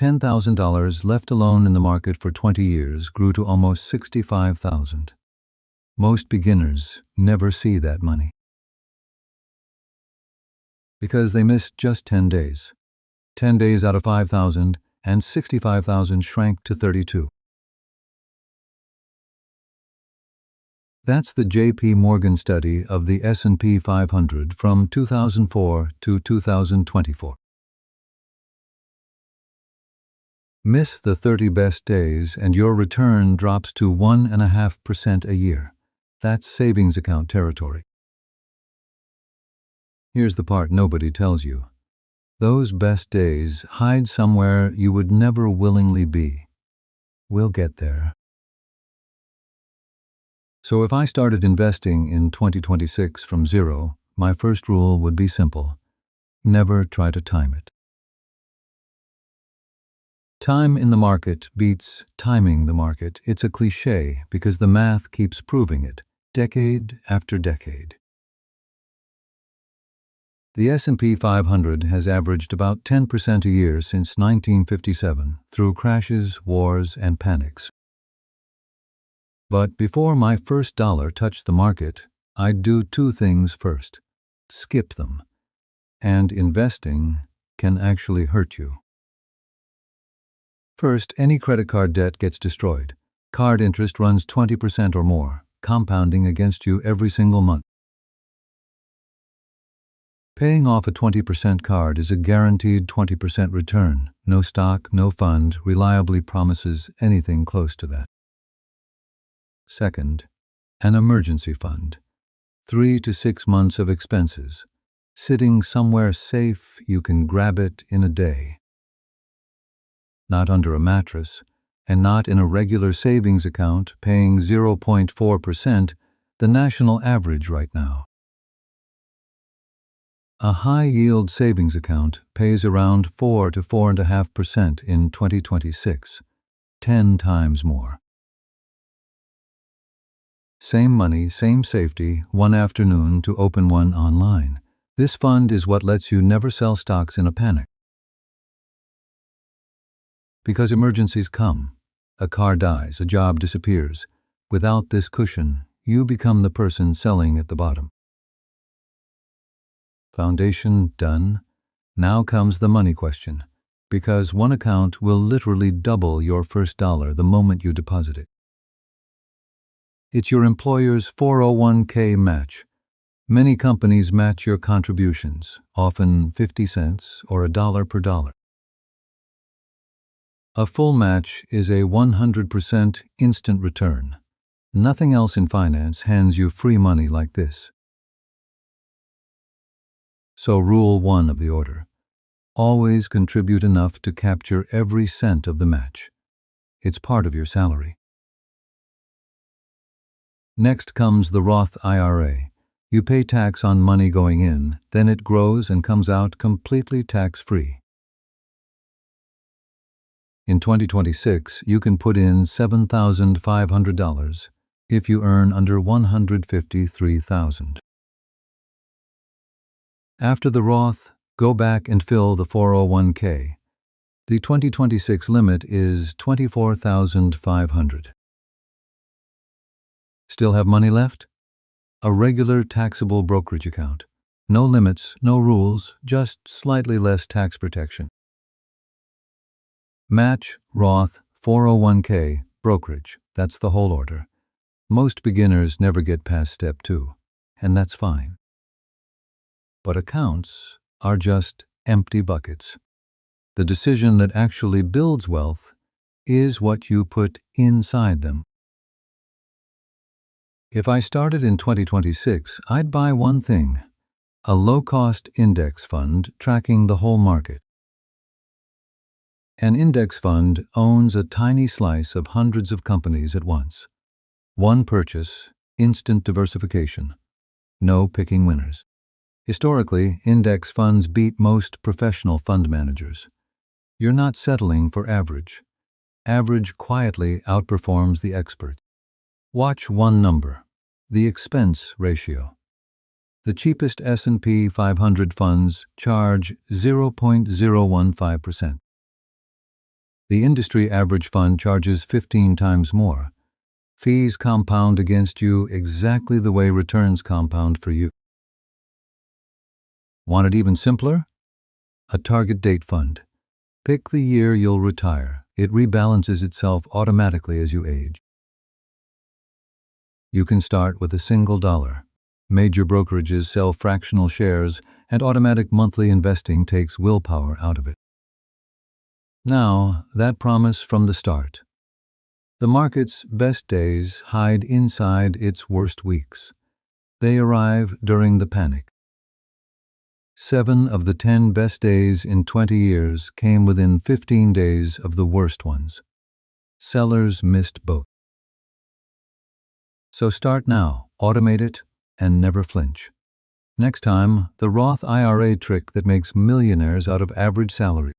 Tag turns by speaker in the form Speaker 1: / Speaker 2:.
Speaker 1: $10,000 left alone in the market for 20 years grew to almost $65,000. Most beginners never see that money because they missed just 10 days. 10 days out of 5,000 and 65,000 shrank to 32. That's the J.P. Morgan study of the S&P 500 from 2004 to 2024. Miss the 30 best days and your return drops to 1.5% a year. That's savings account territory. Here's the part nobody tells you. Those best days hide somewhere you would never willingly be. We'll get there. So if I started investing in 2026 from zero, my first rule would be simple. Never try to time it. Time in the market beats timing the market. It's a cliché because the math keeps proving it, decade after decade. The S&P 500 has averaged about 10% a year since 1957 through crashes, wars, and panics. But before my first dollar touched the market, I'd do two things first. Skip them. And investing can actually hurt you. First, any credit card debt gets destroyed. Card interest runs 20% or more, compounding against you every single month. Paying off a 20% card is a guaranteed 20% return. No stock, no fund reliably promises anything close to that. Second, an emergency fund. 3 to 6 months of expenses. Sitting somewhere safe, you can grab it in a day. Not under a mattress, and not in a regular savings account paying 0.4%, the national average right now. A high-yield savings account pays around 4 to 4.5% in 2026, 10 times more. Same money, same safety, one afternoon to open one online. This fund is what lets you never sell stocks in a panic. Because emergencies come. A car dies, a job disappears. Without this cushion, you become the person selling at the bottom. Foundation done. Now comes the money question, because one account will literally double your first dollar the moment you deposit it. It's your employer's 401k match. Many companies match your contributions, often 50 cents or $1 per dollar. A full match is a 100% instant return. Nothing else in finance hands you free money like this. So rule 1 of the order. Always contribute enough to capture every cent of the match. It's part of your salary. Next comes the Roth IRA. You pay tax on money going in, then it grows and comes out completely tax-free. In 2026, you can put in $7,500 if you earn under $153,000. After the Roth, go back and fill the 401k. The 2026 limit is $24,500. Still have money left? A regular taxable brokerage account. No limits, no rules, just slightly less tax protection. Match, Roth, 401k, brokerage. That's the whole order. Most beginners never get past step 2, and that's fine. But accounts are just empty buckets. The decision that actually builds wealth is what you put inside them. If I started in 2026, I'd buy one thing, a low-cost index fund tracking the whole market. An index fund owns a tiny slice of hundreds of companies at once. One purchase, instant diversification. No picking winners. Historically, index funds beat most professional fund managers. You're not settling for average. Average quietly outperforms the expert. Watch one number, the expense ratio. The cheapest S&P 500 funds charge 0.015%. The industry average fund charges 15 times more. Fees compound against you exactly the way returns compound for you. Want it even simpler? A target date fund. Pick the year you'll retire. It rebalances itself automatically as you age. You can start with a single dollar. Major brokerages sell fractional shares, and automatic monthly investing takes willpower out of it. Now, that promise from the start. The market's best days hide inside its worst weeks. They arrive during the panic. 7 of the 10 best days in 20 years came within 15 days of the worst ones. Sellers missed both. So start now, automate it, and never flinch. Next time, the Roth IRA trick that makes millionaires out of average salaries.